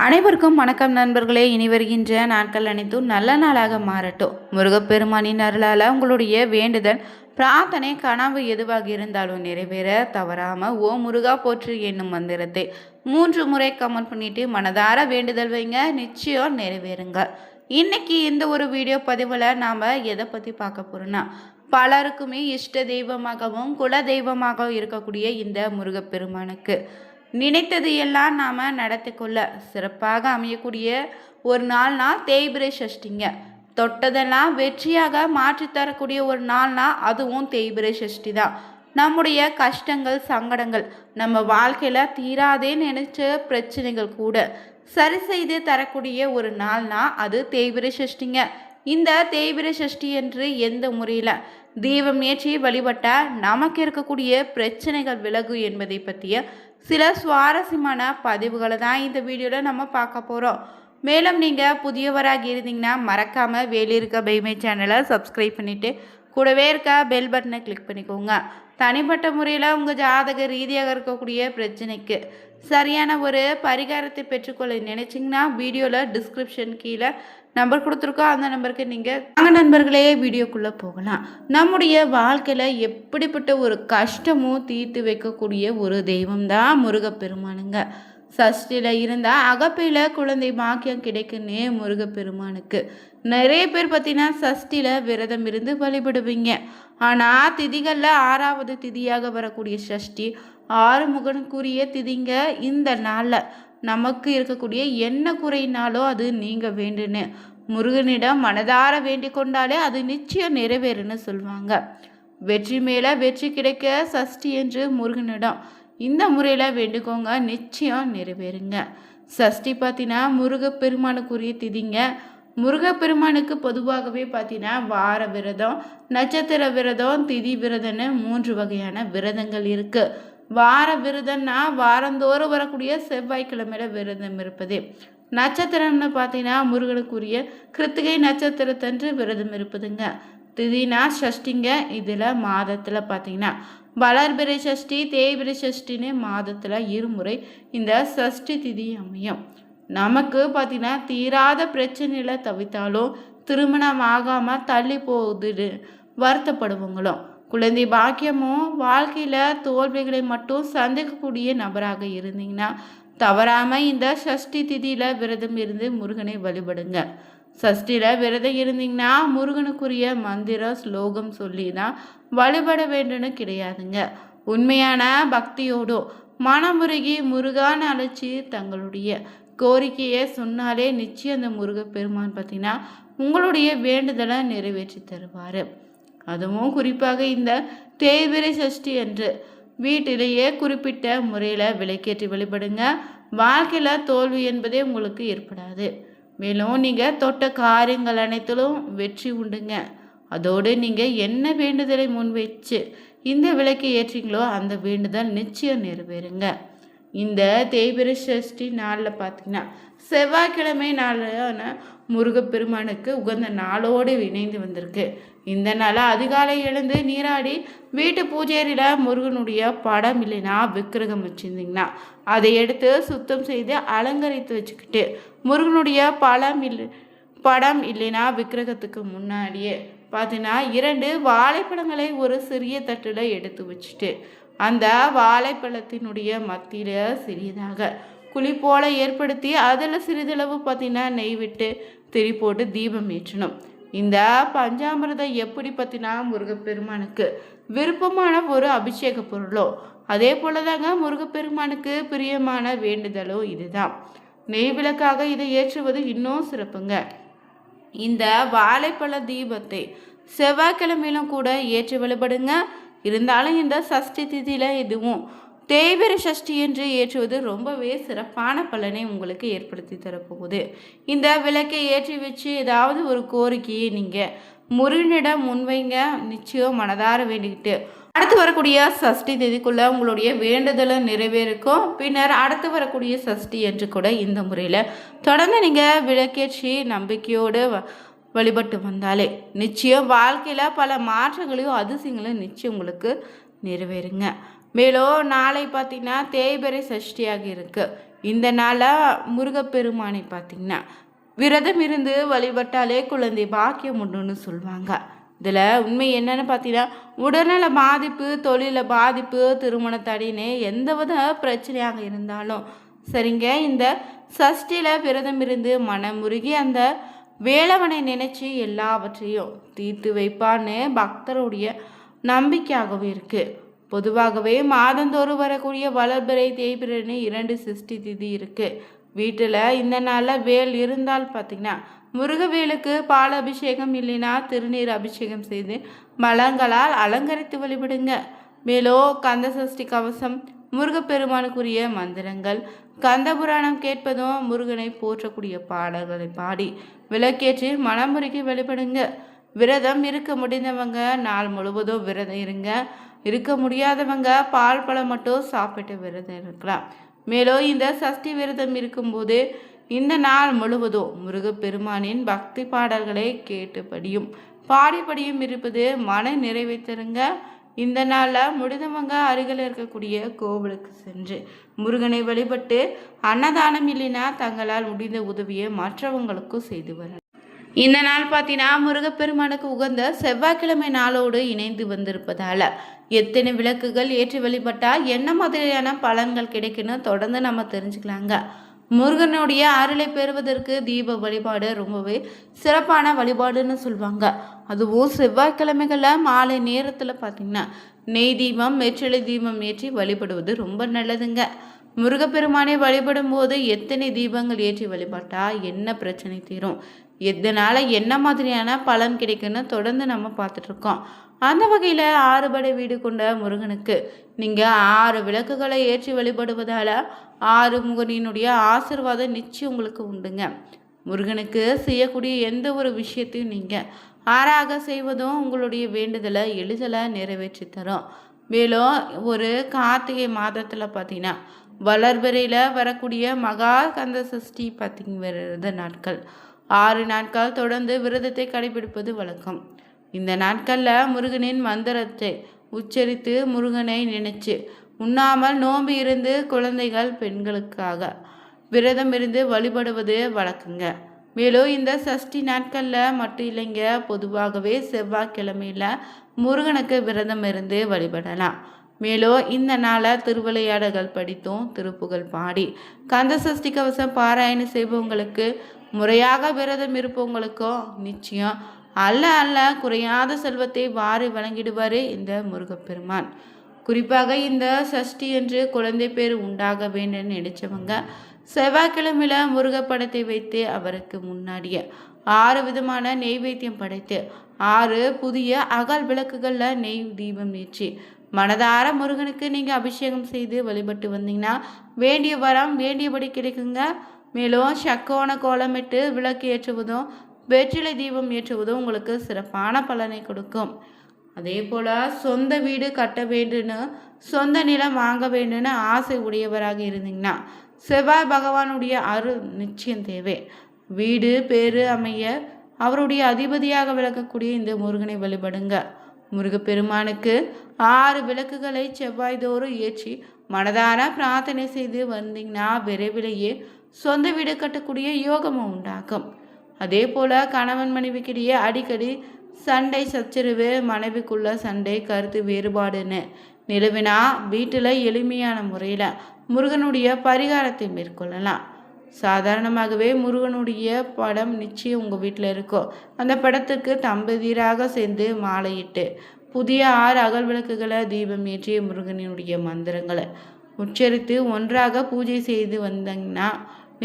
அனைவருக்கும் வணக்கம் நண்பர்களே. இனி வருகின்ற நாட்கள் அனைத்தும் நல்ல நாளாக மாறட்டும். முருகப்பெருமானின் அருளால் உங்களுடைய வேண்டுதல் பிரார்த்தனை கனவு எதுவாக இருந்தாலும் நிறைவேற தவறாமல் ஓ முருகா போற்று என்னும் மந்திரத்தை 3 முறை கமெண்ட் பண்ணிட்டு மனதார வேண்டுதல் வைங்க, நிச்சயம் நிறைவேறுங்க. இன்னைக்கு இந்த ஒரு வீடியோ பதிவில் நாம் எதை பற்றி பார்க்க போகிறோன்னா, பலருக்குமே இஷ்ட தெய்வமாகவும் குல தெய்வமாகவும் இருக்கக்கூடிய இந்த முருகப்பெருமானுக்கு நினைத்தது எல்லாம் நாம் நடத்திக்கொள்ள சிறப்பாக அமையக்கூடிய ஒரு நாள்னா தேய்பிரை சஷ்டிங்க. தொட்டதெல்லாம் வெற்றியாக மாற்றித்தரக்கூடிய ஒரு நாள்னா அதுவும் தேய்பிரை சஷ்டி தான். நம்முடைய கஷ்டங்கள் சங்கடங்கள் நம்ம வாழ்க்கையில் தீராதே நினைச்ச பிரச்சனைகள் கூட சரி செய்து தரக்கூடிய ஒரு நாள்னா அது தேய்பிரை சஷ்டிங்க. இந்த தேய்பிரை சஷ்டி என்று எந்த முறையில் தீபம் ஏற்றி வழிபட்டால் நமக்கு இருக்கக்கூடிய பிரச்சனைகள் விலகு என்பதை பற்றிய சில சுவாரஸ்யமான பதிவுகளை தான் இந்த வீடியோவில் நம்ம பார்க்க போகிறோம். மேலும் நீங்கள் புதியவராக இருந்தீங்கன்னா மறக்காமல் வேலியிருக்க பைமை சேனலை சப்ஸ்கிரைப் பண்ணிவிட்டு கூடவே இருக்க பெல் பட்டனை கிளிக் பண்ணிக்கோங்க. தனிப்பட்ட முறையில் உங்கள் ஜாதக ரீதியாக இருக்கக்கூடிய பிரச்சனைக்கு சரியான ஒரு பரிகாரத்தை பெற்றுக்கொள்ள நினைச்சிங்கன்னா வீடியோவில் டிஸ்கிரிப்ஷன் கீழே நம்பர் கொடுத்துருக்கோம். அந்த நம்பருக்கு நீங்கள் நண்பர்களே வீடியோக்குள்ளே போகலாம். நம்முடைய வாழ்க்கையில் எப்படிப்பட்ட ஒரு கஷ்டமும் தீர்த்து வைக்கக்கூடிய ஒரு தெய்வம் தான் முருகப்பெருமானுங்க. சஷ்டியில் இருந்தால் அகப்பையில் குழந்தை பாக்கியம் கிடைக்குன்னே முருகப்பெருமானுக்கு நிறைய பேர் பார்த்தீங்கன்னா சஷ்டியில் விரதம் இருந்து வழிபடுவீங்க. ஆனால் திதிகளில் 6வது திதியாக வரக்கூடிய சஷ்டி ஆறுமுகனுக்குரிய திதிங்க. இந்த நாளில் நமக்கு இருக்கக்கூடிய என்ன குறையினாலோ அது நீங்கள் வேண்டுன்னு முருகனிடம் மனதார வேண்டிக் கொண்டாலே அது நிச்சயம் நிறைவேறுன்னு சொல்லுவாங்க. வெற்றி மேலே வெற்றி கிடைக்க சஷ்டி என்று முருகனிடம் இந்த முறையில் வேண்டிக்கோங்க, நிச்சயம் நிறைவேறுங்க. சஷ்டி பார்த்தீங்கன்னா முருகப்பெருமானுக்குரிய திதிங்க. முருகப்பெருமானுக்கு பொதுவாகவே பார்த்தீங்கன்னா வார விரதம், நட்சத்திர விரதம், திதி விரதம்னு 3 வகையான விரதங்கள் இருக்குது. வார விரதம்னா வாரந்தோறும் வரக்கூடிய செவ்வாய்க்கிழமையில விரதம் இருப்பது. நட்சத்திரம்னு பார்த்தீங்கன்னா முருகனுக்குரிய கிருத்திகை நட்சத்திரத்தன்று விரதம் இருப்பதுங்க. திதினா சஷ்டிங்க. இதில் மாதத்தில் பார்த்தீங்கன்னா வளர்பிறை சஷ்டி தேய்பிறை சஷ்டின்னு மாதத்தில் 2 முறை இந்த சஷ்டி திதி அமையும். நமக்கு பார்த்தீங்கன்னா தீராத பிரச்சனையில் தவித்தாலும் திருமணம் ஆகாமல் தள்ளி போகுது வருத்தப்படுவங்களும் குழந்தை பாக்கியமும் வாழ்க்கையில் தோல்விகளை மட்டும் சந்திக்கக்கூடிய நபராக இருந்தீங்கன்னா தவறாமல் இந்த சஷ்டி திதியில் விரதம் இருந்து முருகனை வழிபடுங்க. சஷ்டியில் விரதம் இருந்தீங்கன்னா முருகனுக்குரிய மந்திர ஸ்லோகம் சொல்லி தான் வழிபட வேண்டும்னு கிடையாதுங்க. உண்மையான பக்தியோடு மனமுருகி முருகான அழைச்சி தங்களுடைய கோரிக்கையை சொன்னாலே நிச்சயம் அந்த முருகப்பெருமான் பார்த்தீங்கன்னா உங்களுடைய வேண்டுதலை நிறைவேற்றி தருவார். அதுவும் குறிப்பாக இந்த தேய்பிறை சஷ்டி என்று வீட்டிலேயே குறிப்பிட்ட முறையில் விளக்கேற்றி வழிபடுங்க. வாழ்க்கையில் தோல்வி என்பதே உங்களுக்கு ஏற்படாது. மேலும் நீங்கள் தொட்ட காரியங்கள் அனைத்திலும் வெற்றி உண்டுங்க. அதோடு நீங்கள் என்ன வேண்டுதலை முன்வைச்சு இந்த விளக்கை ஏற்றீங்களோ அந்த வேண்டுதல் நிச்சயம் நிறைவேறுங்க. இந்த தேய்பிறை சஷ்டி நாளில் பார்த்தீங்கன்னா செவ்வாய்க்கிழமை நாளான முருகப்பெருமானுக்கு உகந்த நாளோடு இணைந்து வந்திருக்கு. இந்த நாளை அதிகாலை எழுந்து நீராடி வீட்டு பூஜையில் முருகனுடைய படம் இல்லைன்னா விக்கிரகம் வச்சுருந்தீங்கன்னா அதை எடுத்து சுத்தம் செய்து அலங்கரித்து வச்சுக்கிட்டு முருகனுடைய படம் இல்லைன்னா விக்கிரகத்துக்கு முன்னாடியே பார்த்தீங்கன்னா 2 வாழைப்பழங்களை ஒரு சிறிய தட்டில் எடுத்து வச்சுட்டு அந்த வாழைப்பழத்தினுடைய மத்தியில் சிறியதாக குழி போல ஏற்படுத்தி அதில் சிறிதளவு பார்த்தீங்கன்னா நெய் விட்டு திரி போட்டு தீபம் ஏற்றணும். இந்த பஞ்சாமிரதம் எப்படி பார்த்தீங்கன்னா முருகப்பெருமானுக்கு விருப்பமான ஒரு அபிஷேக பொருளோ அதே போல தாங்க முருகப்பெருமானுக்கு பிரியமான வேண்டுதலோ இதுதான். நெய் விளக்காக இதை ஏற்றுவது இன்னும் சிறப்புங்க. இந்த வாழைப்பழ தீபத்தை செவ்வாய்க்கிழமையிலும் கூட ஏற்றி வழிபடுங்க. இருந்தாலும் இந்த சஷ்டி திதியில் இதுவும் தேய்பிறை சஷ்டி என்று ஏற்றுவது ரொம்பவே சிறப்பான பலனை உங்களுக்கு ஏற்படுத்தி தரப்போகுது. இந்த விளக்கை ஏற்றி வச்சு ஏதாவது ஒரு கோரிக்கையை நீங்கள் முருகனிடம் முன்வைங்க, நிச்சயம் மனதார வேண்டிக்கிட்டு அடுத்து வரக்கூடிய சஷ்டி திதிக்குள்ளே உங்களுடைய வேண்டுதலை நிறைவேறுக்கும். பின்னர் அடுத்து வரக்கூடிய சஷ்டி என்று கூட இந்த முறையில் தொடர்ந்து நீங்கள் விளக்கேற்றி நம்பிக்கையோடு வழிபட்டு வந்தாலே நிச்சயம் வாழ்க்கையில் பல மாற்றங்களையும் அதிசயங்களையும் நிச்சயம் உங்களுக்கு நிறைவேறுங்க. மேலும் நாளை பார்த்தீங்கன்னா தேய்பிறை சஷ்டியாக இருக்குது. இந்த நாளாக முருகப்பெருமானை பார்த்திங்கன்னா விரதம் இருந்து வழிபட்டாலே குழந்தை பாக்கியம் உண்டுன்னு சொல்லுவாங்க. இதில் உண்மை என்னன்னு பார்த்தீங்கன்னா, உடல்நல பாதிப்பு, தொழில பாதிப்பு, திருமண தடைன்னு எந்தவித பிரச்சனையாக இருந்தாலும் சரிங்க, இந்த சஷ்டியில் விரதம் இருந்து மனமுருகி அந்த வேலவனை நினைச்சு எல்லாவற்றையும் தீர்த்து வைப்பான்னு பக்தருடைய நம்பிக்கையாகவே இருக்குது. பொதுவாகவே மாதந்தோறும் வரக்கூடிய வளர்பிறை தேய்பிறைன்னு 2 சிருஷ்டி திதி இருக்குது. வீட்டில் இந்த நாளில் வேல் இருந்தால் பார்த்திங்கன்னா முருகவேலுக்கு பால் அபிஷேகம் இல்லைன்னா திருநீர் அபிஷேகம் செய்து மலங்களால் அலங்கரித்து வழிபடுங்க. மேலும் கந்த சஷ்டி கவசம், முருகப்பெருமானுக்குரிய மந்திரங்கள், கந்த புராணம் கேட்பதும், முருகனை போற்றக்கூடிய பாடல்களை பாடி விளக்கேற்றி மனமுருகி வழிபடுங்க. விரதம் இருக்க முடிந்தவங்க நாள் முழுவதும் விரதம் இருங்க. இருக்க முடியாதவங்க பால் பழம் மட்டும் சாப்பிட்டு விரதம் இருக்கலாம். மேலும் இந்த சஷ்டி விரதம் இருக்கும்போது இந்த நாள் முழுவதும் முருகப்பெருமானின் பக்தி பாடல்களை கேட்டுப்படியும் பாடிப்படியும் இருப்பது மன நிறைவை தருங்க. இந்த நாளில் முடிந்தவங்க அருகில் இருக்கக்கூடிய கோவிலுக்கு சென்று முருகனை வழிபட்டு அன்னதானம் இல்லைன்னா தங்களால் முடிந்த உதவியை மற்றவங்களுக்கும் செய்து வரலாம். இந்த நாள் பார்த்தீங்கன்னா முருகப்பெருமானுக்கு உகந்த செவ்வாய்க்கிழமை நாளோடு இணைந்து வந்திருப்பதால் எத்தனை விளக்குகள் ஏற்றி வழிபட்டால் என்ன மாதிரியான பலன்கள் கிடைக்குன்னு தொடர்ந்து நம்ம தெரிஞ்சுக்கலாங்க. முருகனுடைய அருளை பெறுவதற்கு தீப வழிபாடு ரொம்பவே சிறப்பான வழிபாடுன்னு சொல்லுவாங்க. அதுவும் செவ்வாய்க்கிழமைகளில் மாலை நேரத்தில் பார்த்திங்கன்னா நெய் தீபம், வெற்றிலை தீபம் ஏற்றி வழிபடுவது ரொம்ப நல்லதுங்க. முருகப்பெருமானை வழிபடும் போது எத்தனை தீபங்கள் ஏற்றி வழிபட்டா என்ன பிரச்சனை தீரும், எதனால் என்ன மாதிரியான பலன் கிடைக்குன்னு தொடர்ந்து நம்ம பார்த்துட்ருக்கோம். அந்த வகையில் 6 படை வீடு கொண்ட முருகனுக்கு நீங்கள் 6 விளக்குகளை ஏற்றி வழிபடுவதால் 6 முகனினுடைய ஆசீர்வாதம் நிச்சயம் உங்களுக்கு உண்டுங்க. முருகனுக்கு செய்யக்கூடிய எந்த ஒரு விஷயத்தையும் நீங்கள் ஆறாக செய்வதும் உங்களுடைய வேண்டுதலை எளிதில் நிறைவேற்றி தரும். மேலும் ஒரு கார்த்திகை மாதத்தில் பார்த்தீங்கன்னா வளர்பிறையில் வரக்கூடிய மகா கந்த சஷ்டி விரத நாட்கள் 6 நாட்கள் தொடர்ந்து விரதத்தை கடைபிடிப்பது வழக்கம். இந்த நாட்களில் முருகனின் மந்திரத்தை உச்சரித்து முருகனை நினைச்சு உண்ணாமல் நோன்பு இருந்து குழந்தைகள் பெண்களுக்காக விரதம் இருந்து வழிபடுவது வழக்குங்க. மேலும் இந்த சஷ்டி நாட்களில் மட்டும் இல்லைங்க, பொதுவாகவே செவ்வாய்க்கிழமையில் முருகனுக்கு விரதம் இருந்து வழிபடலாம். மேலும் இந்த நாளை திருவிளையாடல்கள் படித்தும் திருப்புகள் பாடி கந்த சஷ்டி கவசம் பாராயணம் செய்பவங்களுக்கு, முறையாக விரதம் இருப்பவங்களுக்கும் நிச்சயம் அல்ல குறையாத செல்வத்தை வாரி வழங்கிடுவார் இந்த முருகப்பெருமான். குறிப்பாக இந்த சஷ்டி என்று குழந்தை பேர் உண்டாக வேண்டும் நினைச்சவங்க செவ்வாய்க்கிழமையில் முருகப்படத்தை வைத்து அவருக்கு முன்னாடியே 6 விதமான நெய்வேத்தியம் படைத்து 6 புதிய அகல் விளக்குகளில் நெய் தீபம் ஏற்றி மனதார முருகனுக்கு நீங்கள் அபிஷேகம் செய்து வழிபட்டு வந்தீங்கன்னா வேண்டிய வரம் வேண்டியபடி கிடைக்குங்க. மேலும் சக்கோண கோலமிட்டு விளக்கு ஏற்றுவதும் வெற்றிலை தீபம் ஏற்றுவதும் உங்களுக்கு சிறப்பான பலனை கொடுக்கும். அதே போல் சொந்த வீடு கட்ட வேண்டுன்னு, சொந்த நிலம் வாங்க வேண்டுன்னு ஆசை உடையவராக இருந்தீங்கன்னா செவ்வாய் பகவானுடைய அருள் நிச்சயம் தேவை. வீடு பேரு அமைய அவருடைய அதிபதியாக விளக்கக்கூடிய இந்த முருகனை வழிபடுங்க. முருகப்பெருமானுக்கு 6 விளக்குகளை செவ்வாய்தோறும் ஏற்றி மனதார பிரார்த்தனை செய்து வந்தீங்கன்னா விரைவிலேயே சொந்த வீடு கட்டக்கூடிய யோகமும் உண்டாகும். அதே போல் கணவன் மனைவிக்கிடையே அடிக்கடி சண்டை சச்சரவு, மனைவிக்குள்ள சண்டை, கருத்து வேறுபாடுன்னு நிலவினா வீட்டில் எளிமையான முறையில் முருகனுடைய பரிகாரத்தை மேற்கொள்ளலாம். சாதாரணமாகவே முருகனுடைய படம் நிச்சயம் உங்கள் வீட்டில் இருக்கும். அந்த படத்துக்கு தம்பதியராக சேர்ந்து மாலையிட்டு புதிய 6 அகல் விளக்குகளை தீபம் ஏற்றிய முருகனுடைய மந்திரங்களை உச்சரித்து ஒன்றாக பூஜை செய்து வந்தீங்கன்னா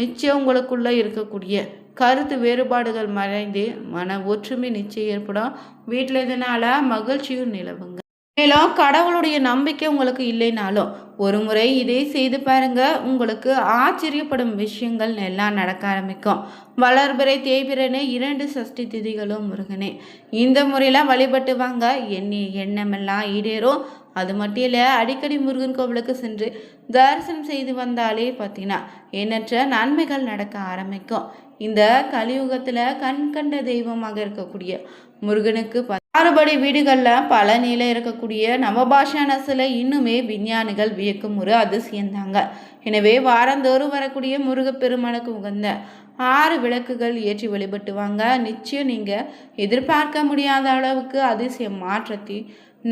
நிச்சயம் உங்களுக்குள்ள இருக்கக்கூடிய கருத்து வேறுபாடுகள் மறைந்து மன ஒற்றுமை நிச்சயம் ஏற்படும். வீட்டில் இதனால் மகிழ்ச்சியும் நிலவுங்க. மேலும் கடவுளுடைய நம்பிக்கை உங்களுக்கு இல்லைனாலும் ஒரு முறை இதை செய்து பாருங்க, உங்களுக்கு ஆச்சரியப்படும் விஷயங்கள் எல்லாம் நடக்க ஆரம்பிக்கும். வளர்பிறை தேய்பிறைன்னு 2 சஷ்டி திதிகளும் முருகனே இந்த முறையில் வழிபட்டு வாங்க, எண்ணமெல்லாம் ஈடேறும். அது மட்டும் இல்லை, அடிக்கடி முருகன் கோவிலுக்கு சென்று தரிசனம் செய்து வந்தாலே பார்த்தீங்கன்னா எண்ணற்ற நன்மைகள் நடக்க ஆரம்பிக்கும். இந்த கலியுகத்தில் கண் கண்ட தெய்வமாக இருக்கக்கூடிய முருகனுக்கு மாறுபடி வீடுகளில் பழனியில் இருக்கக்கூடிய நவபாஷான சிலை இன்னுமே விஞ்ஞானிகள் வியக்கும் ஒரு அதிசயந்தாங்க. எனவே வாரந்தோறும் வரக்கூடிய முருகப்பெருமானுக்கு உகந்த 6 விளக்குகள் ஏற்றி வழிபட்டு வாங்க. நிச்சயம் நீங்கள் எதிர்பார்க்க முடியாத அளவுக்கு அதிசய மாற்றத்தை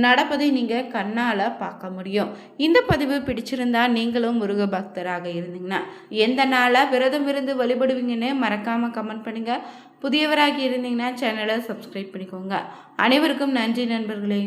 நடப்பதை நீங்கள் கண்ணால் பார்க்க முடியும். இந்த பதிவு பிடிச்சிருந்தா நீங்களும் முருக பக்தராக இருந்தீங்கன்னா எந்த நாளாக விரதம் இருந்து வழிபடுவீங்கன்னு மறக்காமல் கமெண்ட் பண்ணுங்கள். புதியவராகி இருந்தீங்கன்னா சேனலை சப்ஸ்கிரைப் பண்ணிக்கோங்க. அனைவருக்கும் நன்றி நண்பர்களே.